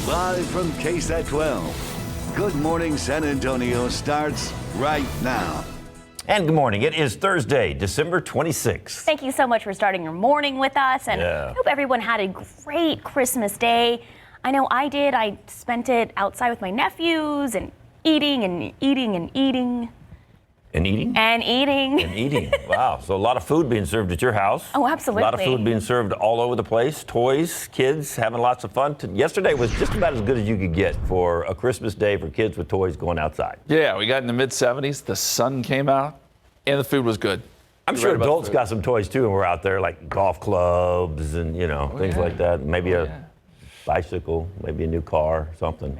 Live from KSAT12. Good Morning San Antonio starts right now. And good morning. It is Thursday, December 26th. Thank you so much for starting your morning with us. And I hope everyone had a great Christmas day. I know I did. I spent it outside with my nephews and eating and eating and eating. And eating? And eating. And eating. Wow. So a lot of food being served at your house. Oh, absolutely. A lot of food being served all over the place. Toys, kids having lots of fun. Yesterday was just about as good as you could get for a Christmas day for kids with toys going outside. Yeah, we got in the mid-70s. The sun came out, and the food was good. I'm sure adults got some toys, too, and we're out there, like golf clubs and, things like that. Maybe a bicycle, maybe a new car, something.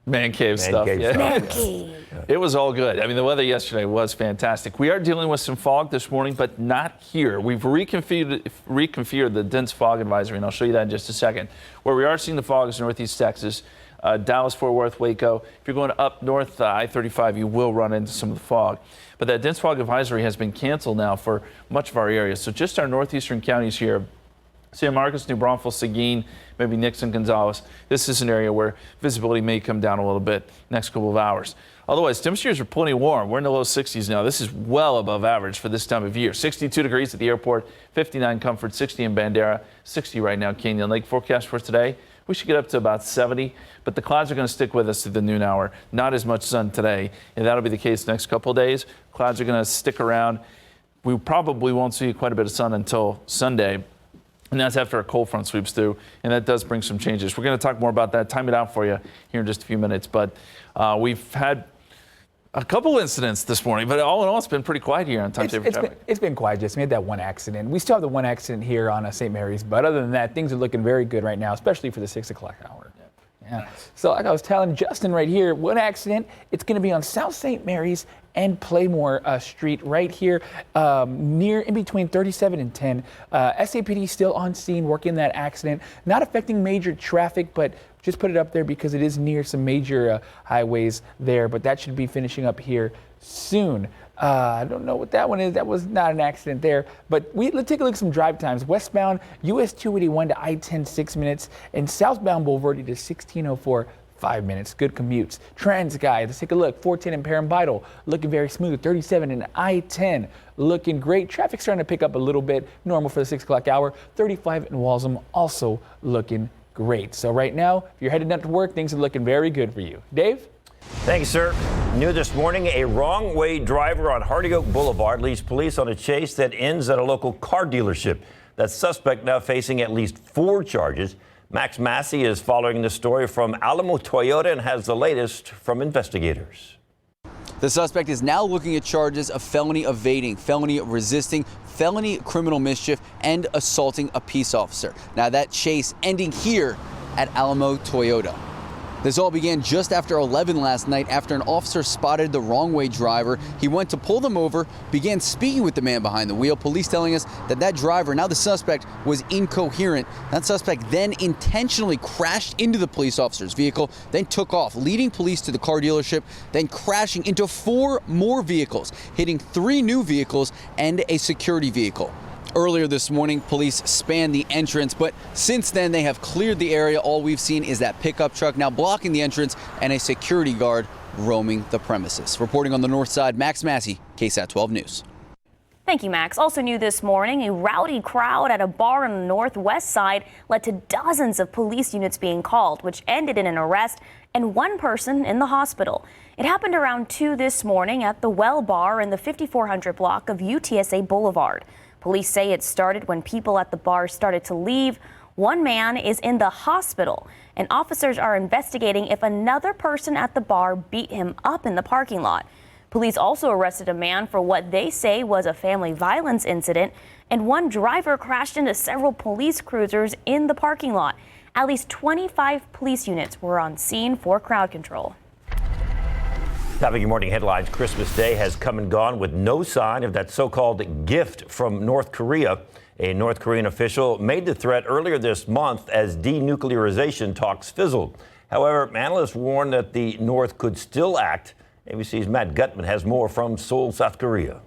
Man cave stuff. Man cave. It was all good. I mean, the weather yesterday was fantastic. We are dealing with some fog this morning, but not here. We've reconfigured the dense fog advisory, and I'll show you that in just a second. Where we are seeing the fog is northeast Texas, Dallas, Fort Worth, Waco. If you're going up north I-35, you will run into some of the fog. But that dense fog advisory has been canceled now for much of our area. So just our northeastern counties here, San Marcos, New Braunfels, Seguin, maybe Nixon, Gonzales. This is an area where visibility may come down a little bit next couple of hours. Otherwise, temperatures are plenty warm. We're in the low 60s now. This is well above average for this time of year. 62 degrees at the airport, 59 Comfort, 60 in Bandera, 60 right now Canyon Lake. Forecast for today, we should get up to about 70, but the clouds are going to stick with us through the noon hour. Not as much sun today, and that'll be the case the next couple of days. Clouds are going to stick around. We probably won't see quite a bit of sun until Sunday. And that's after a cold front sweeps through, and that does bring some changes. We're going to talk more about that, time it out for you here in just a few minutes. But we've had a couple incidents this morning, but all in all, it's been pretty quiet here on Time Saver Traffic. It's been quiet, just we had that one accident. We still have the one accident here on St. Mary's, but other than that, things are looking very good right now, especially for the 6 o'clock hour. Yeah. So like I was telling Justin right here, one accident, it's going to be on South St. Mary's and Playmore Street right here near in between 37 and 10. SAPD still on scene working that accident, not affecting major traffic, but just put it up there because it is near some major highways there, but that should be finishing up here soon. I don't know what that one is. That was not an accident there. But let's take a look at some drive times. Westbound US 281 to I-10, 6 minutes. And southbound Boulevardy to 1604, 5 minutes. Good commutes. TransGuide, let's take a look. 410 in Paramvidal, looking very smooth. 37 in I-10, looking great. Traffic starting to pick up a little bit. Normal for the 6 o'clock hour. 35 in Walsham, also looking great. So right now, if you're headed out to work, things are looking very good for you. Dave? Thank you, sir. New this morning, a wrong-way driver on Hardy Oak Boulevard leads police on a chase that ends at a local car dealership. That suspect now facing at least 4 charges. Max Massey is following the story from Alamo Toyota and has the latest from investigators. The suspect is now looking at charges of felony evading, felony resisting, felony criminal mischief, and assaulting a peace officer. Now that chase ending here at Alamo Toyota. This all began just after 11 last night after an officer spotted the wrong-way driver. He went to pull them over, began speaking with the man behind the wheel. Police telling us that that driver, now the suspect, was incoherent. That suspect then intentionally crashed into the police officer's vehicle, then took off, leading police to the car dealership, then crashing into 4 more vehicles, hitting 3 new vehicles and a security vehicle. Earlier this morning, police spanned the entrance, but since then they have cleared the area. All we've seen is that pickup truck now blocking the entrance and a security guard roaming the premises. Reporting on the north side, Max Massey, KSAT12 News. Thank you, Max. Also new this morning, a rowdy crowd at a bar on the northwest side led to dozens of police units being called, which ended in an arrest and 1 person in the hospital. It happened around 2 this morning at the Well Bar in the 5400 block of UTSA Boulevard. Police say it started when people at the bar started to leave. 1 man is in the hospital, and officers are investigating if another person at the bar beat him up in the parking lot. Police also arrested a man for what they say was a family violence incident, and 1 driver crashed into several police cruisers in the parking lot. At least 25 police units were on scene for crowd control. Topping your morning headlines, Christmas Day has come and gone with no sign of that so-called gift from North Korea. A North Korean official made the threat earlier this month as denuclearization talks fizzled. However, analysts warn that the North could still act. ABC's Matt Gutman has more from Seoul, South Korea.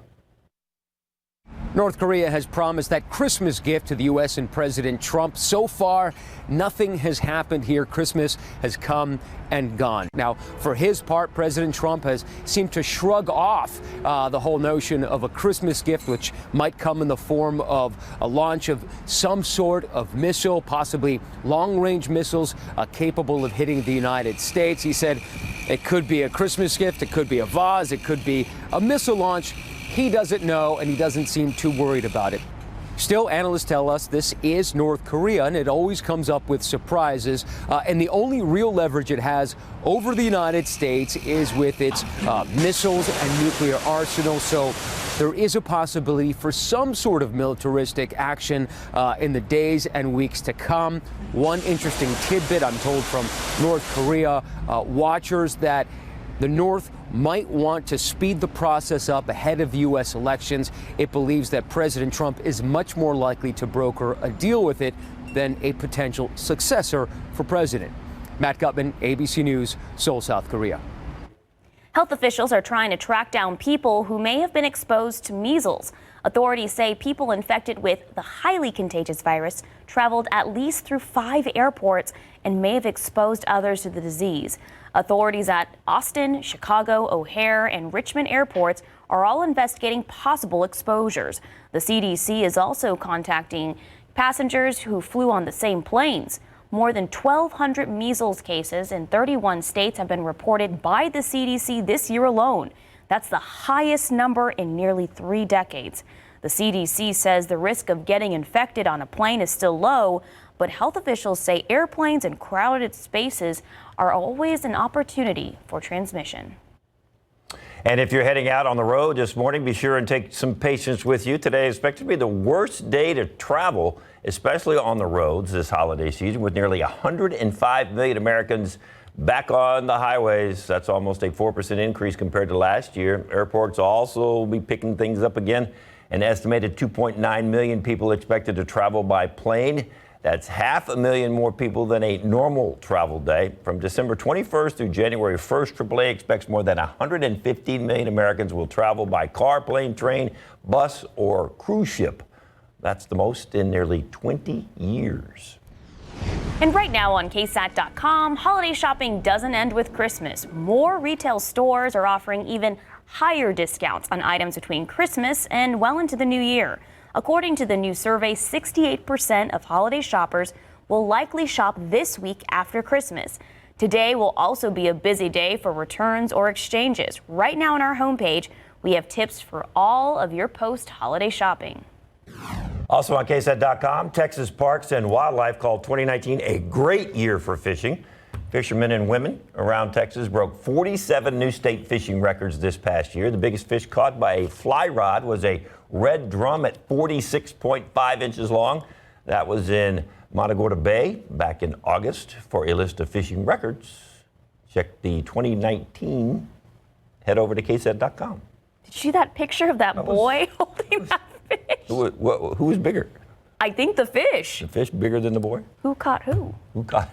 North Korea has promised that Christmas gift to the U.S. and President Trump. So far, nothing has happened here. Christmas has come and gone. Now, for his part, President Trump has seemed to shrug off the whole notion of a Christmas gift, which might come in the form of a launch of some sort of missile, possibly long-range missiles capable of hitting the United States. He said it could be a Christmas gift, it could be a vase, it could be a missile launch. He doesn't know, and he doesn't seem too worried about it. Still, analysts tell us this is North Korea, and it always comes up with surprises. And the only real leverage it has over the United States is with its missiles and nuclear arsenal. So there is a possibility for some sort of militaristic action in the days and weeks to come. One interesting tidbit I'm told from North Korea watchers that the North might want to speed the process up ahead of the U.S. elections. It believes that President Trump is much more likely to broker a deal with it than a potential successor for president. Matt Gutman, ABC News, Seoul, South Korea. Health officials are trying to track down people who may have been exposed to measles. Authorities say people infected with the highly contagious virus traveled at least through 5 airports and may have exposed others to the disease. Authorities at Austin, Chicago, O'Hare, and Richmond airports are all investigating possible exposures. The CDC is also contacting passengers who flew on the same planes. More than 1,200 measles cases in 31 states have been reported by the CDC this year alone. That's the highest number in nearly 3 decades. The CDC says the risk of getting infected on a plane is still low, but health officials say airplanes and crowded spaces are always an opportunity for transmission. And if you're heading out on the road this morning, be sure and take some patience with you. Today is expected to be the worst day to travel, especially on the roads this holiday season, with nearly 105 million Americans back on the highways. That's almost a 4% increase compared to last year. Airports also will be picking things up again. An estimated 2.9 million people expected to travel by plane. That's 500,000 more people than a normal travel day. From December 21st through January 1st, AAA expects more than 115 million Americans will travel by car, plane, train, bus, or cruise ship. That's the most in nearly 20 years. And right now on KSAT12, holiday shopping doesn't end with Christmas. More retail stores are offering even higher discounts on items between Christmas and well into the new year. According to the new survey, 68% of holiday shoppers will likely shop this week after Christmas. Today will also be a busy day for returns or exchanges. Right now on our homepage, we have tips for all of your post-holiday shopping. Also on KSAT.com, Texas Parks and Wildlife called 2019 a great year for fishing. Fishermen and women around Texas broke 47 new state fishing records this past year. The biggest fish caught by a fly rod was a red drum at 46.5 inches long. That was in Matagorda Bay back in August. For a list of fishing records, check the 2019. Head over to KSAT.com. Did you see that picture of that boy holding that fish? Who was bigger? I think the fish. The fish bigger than the boy? Who caught who? Who caught?